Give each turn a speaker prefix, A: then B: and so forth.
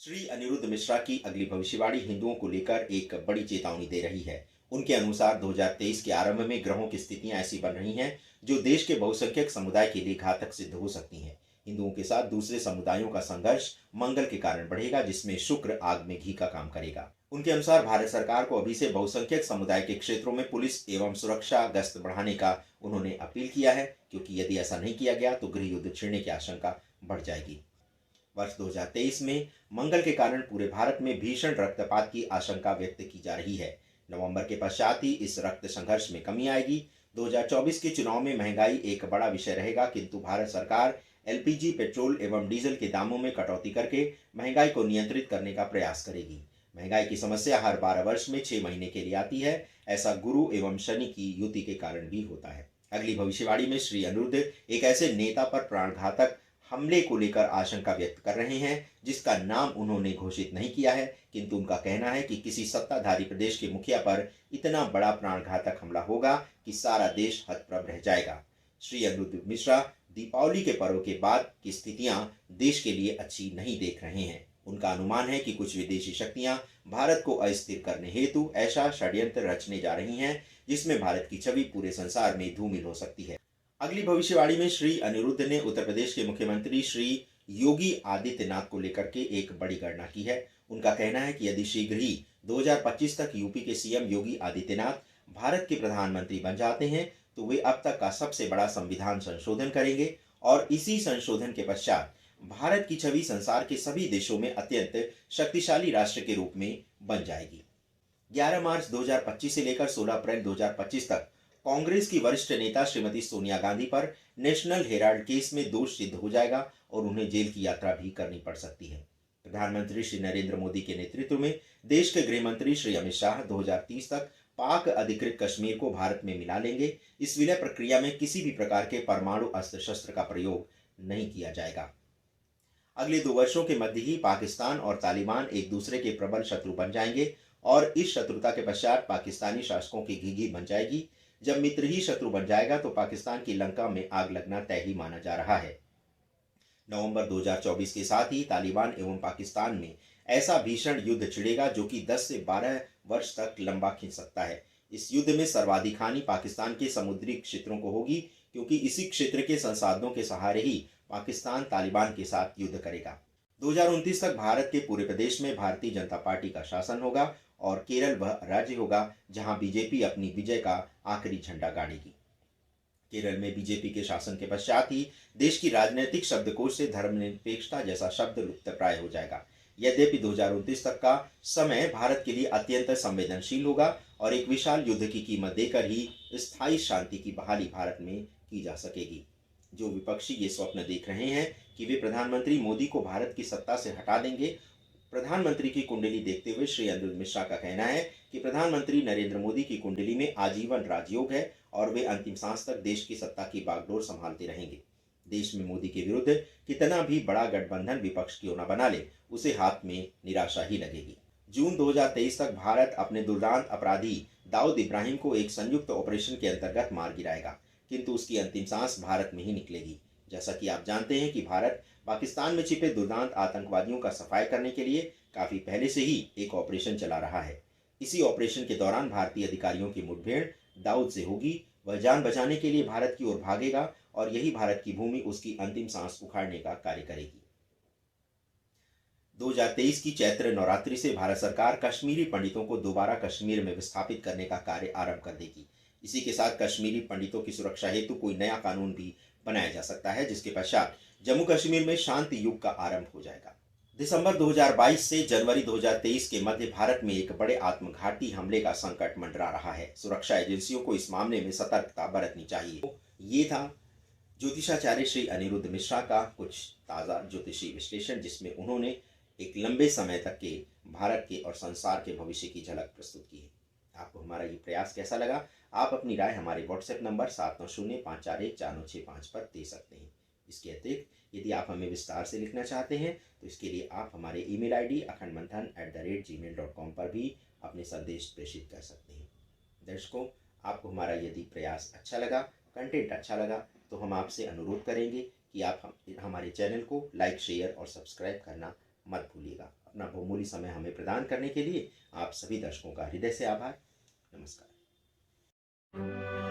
A: श्री अनिरुद्ध मिश्रा की अगली भविष्यवाणी हिंदुओं को लेकर एक बड़ी चेतावनी दे रही है। उनके अनुसार 2023 के आरंभ में ग्रहों की स्थितियां ऐसी बन रही हैं जो देश के बहुसंख्यक समुदाय के लिए घातक सिद्ध हो सकती हैं। हिंदुओं के साथ दूसरे समुदायों का संघर्ष मंगल के कारण बढ़ेगा, जिसमें शुक्र आग में घी का काम करेगा। उनके अनुसार भारत सरकार को अभी से बहुसंख्यक समुदाय के क्षेत्रों में पुलिस एवं सुरक्षा गश्त बढ़ाने का उन्होंने अपील किया है, क्योंकि यदि ऐसा नहीं किया गया तो गृह युद्ध छिड़ने की आशंका बढ़ जाएगी। वर्ष 2023 में मंगल के कारण पूरे भारत में भीषण रक्तपात की आशंका व्यक्त की जा रही है। नवंबर के पश्चात ही इस रक्त संघर्ष में कमी आएगी। 2024 के चुनाव में महंगाई एक बड़ा विषय रहेगा, किंतु भारत सरकार एलपीजी, पेट्रोल एवं डीजल के दामों में कटौती करके महंगाई को नियंत्रित करने का प्रयास करेगी। महंगाई की समस्या हर 12 वर्ष में 6 महीने के लिए आती है। ऐसा गुरु एवं शनि की युति के कारण भी होता है। अगली भविष्यवाणी में श्री अनिरुद्ध एक ऐसे नेता पर प्राणघातक हमले को लेकर आशंका व्यक्त कर रहे हैं, जिसका नाम उन्होंने घोषित नहीं किया है, किंतु उनका कहना है कि किसी सत्ताधारी प्रदेश के मुखिया पर इतना बड़ा प्राणघातक हमला होगा कि सारा देश हतप्रभ रह जाएगा। श्री अनिरुद्ध मिश्रा दीपावली के पर्व के बाद की स्थितियां देश के लिए अच्छी नहीं देख रहे हैं। उनका अनुमान है कि कुछ विदेशी शक्तियां भारत को अस्थिर करने हेतु ऐसा षड्यंत्र रचने जा रही हैं, जिसमें भारत की छवि पूरे संसार में धूमिल हो सकती है। अगली भविष्यवाणी में श्री अनिरुद्ध ने उत्तर प्रदेश के मुख्यमंत्री श्री योगी आदित्यनाथ को लेकर के एक बड़ी गणना की है। उनका कहना है कि यदि शीघ्र ही 2025 तक यूपी के सीएम योगी आदित्यनाथ भारत के प्रधानमंत्री बन जाते हैं तो वे अब तक का सबसे बड़ा संविधान संशोधन करेंगे और इसी संशोधन के पश्चात भारत की छवि संसार के सभी देशों में अत्यंत शक्तिशाली राष्ट्र के रूप में बन जाएगी। 11 मार्च 2025 से लेकर 16 अप्रैल 2025 तक कांग्रेस की वरिष्ठ नेता श्रीमती सोनिया गांधी पर नेशनल हेराल्ड केस में दोष सिद्ध हो जाएगा और उन्हें जेल की यात्रा भी करनी पड़ सकती है। प्रधानमंत्री श्री नरेंद्र मोदी के नेतृत्व में देश के गृह मंत्री श्री अमित शाह 2030 तक पाक अधिकृत कश्मीर को भारत में मिला लेंगे। इस विलय प्रक्रिया में किसी भी प्रकार के परमाणु अस्त्र शस्त्र का प्रयोग नहीं किया जाएगा। अगले 2 वर्षों के मध्य ही पाकिस्तान और तालिबान एक दूसरे के प्रबल शत्रु बन जाएंगे और इस शत्रुता के पश्चात पाकिस्तानी शासकों की घिघी बन जाएगी। जब मित्र ही शत्रु बन जाएगा तो पाकिस्तान की लंका में आग लगना तय ही माना जा रहा है। नवंबर 2024 के साथ ही तालिबान एवं पाकिस्तान में ऐसा भीषण युद्ध छिड़ेगा जो कि 10 से 12 वर्ष तक लंबा खिंच सकता है। इस युद्ध में सर्वाधिक हानि पाकिस्तान के समुद्री क्षेत्रों को होगी, क्योंकि इसी क्षेत्र के संसाधनों के सहारे ही पाकिस्तान तालिबान के साथ युद्ध करेगा। 2029 तक भारत के पूरे प्रदेश में भारतीय जनता पार्टी का शासन होगा और केरल वह राज्य होगा जहां बीजेपी अपनी विजय का आखिरी झंडा गाड़ेगी। केरल में बीजेपी के शासन के पश्चात ही देश की राजनीतिक शब्दकोश से धर्मनिरपेक्षता जैसा शब्द लुप्तप्राय हो जाएगा। यद्यपि 2029 तक का समय भारत के लिए अत्यंत संवेदनशील होगा और एक विशाल युद्ध की कीमत देकर ही स्थायी शांति की बहाली भारत में की जा सकेगी। जो विपक्षी ये स्वप्न देख रहे हैं कि वे प्रधानमंत्री मोदी को भारत की सत्ता से हटा देंगे, प्रधानमंत्री की कुंडली देखते हुए श्री अनिरुद्ध मिश्रा का कहना है कि प्रधानमंत्री नरेंद्र मोदी की कुंडली में आजीवन राजयोग है और वे अंतिम सांस तक देश की सत्ता की बागडोर संभालते रहेंगे। देश में मोदी के विरुद्ध कितना भी बड़ा गठबंधन विपक्ष क्यों न बना ले, उसे हाथ में निराशा ही लगेगी। जून 2023 तक भारत अपने दुर्दांत अपराधी दाऊद इब्राहिम को एक संयुक्त ऑपरेशन के अंतर्गत मार गिराएगा, किंतु उसकी अंतिम सांस भारत में ही निकलेगी। जैसा कि आप जानते हैं कि भारत पाकिस्तान में छिपे दुर्दांत आतंकवादियों का सफाया करने के लिए काफी पहले से ही एक ऑपरेशन चला रहा है। इसी ऑपरेशन के दौरान भारतीय अधिकारियों की मुठभेड़ दाऊद से होगी। वह जान बचाने के लिए भारत की ओर भागेगा और यही भारत की भूमि उसकी अंतिम सांस उखाड़ने का कार्य करेगी। 2023 की चैत्र नवरात्रि से भारत सरकार कश्मीरी पंडितों को दोबारा कश्मीर में विस्थापित करने का कार्य आरंभ कर देगी। इसी के साथ कश्मीरी पंडितों की सुरक्षा हेतु कोई नया कानून भी बनाया जा सकता है, जिसके पश्चात जम्मू कश्मीर में शांति युग का आरंभ हो जाएगा। दिसंबर 2022 से जनवरी 2023 के मध्य भारत में एक बड़े आत्मघाती हमले का संकट मंडरा रहा है। सुरक्षा एजेंसियों को इस मामले में सतर्कता बरतनी चाहिए। ये था ज्योतिषाचार्य श्री अनिरुद्ध मिश्रा का कुछ ताज़ा ज्योतिषी विश्लेषण, जिसमें उन्होंने एक लंबे समय तक के भारत के और संसार के भविष्य की झलक प्रस्तुत की है। आपको हमारा ये प्रयास कैसा लगा? आप अपनी राय हमारे व्हाट्सएप नंबर 7905414965 पर दे सकते हैं। इसके अतिरिक्त यदि आप हमें विस्तार से लिखना चाहते हैं तो इसके लिए आप हमारे ईमेल आईडी akhandmanthan@gmail.com पर भी अपने संदेश प्रेषित कर सकते हैं। दर्शकों, आपको हमारा यदि प्रयास अच्छा लगा, कंटेंट अच्छा लगा, तो हम आपसे अनुरोध करेंगे कि आप हमारे चैनल को लाइक, शेयर और सब्सक्राइब करना मत भूलिएगा। अपना बहुमूल्य समय हमें प्रदान करने के लिए आप सभी दर्शकों का हृदय से आभार। नमस्कार।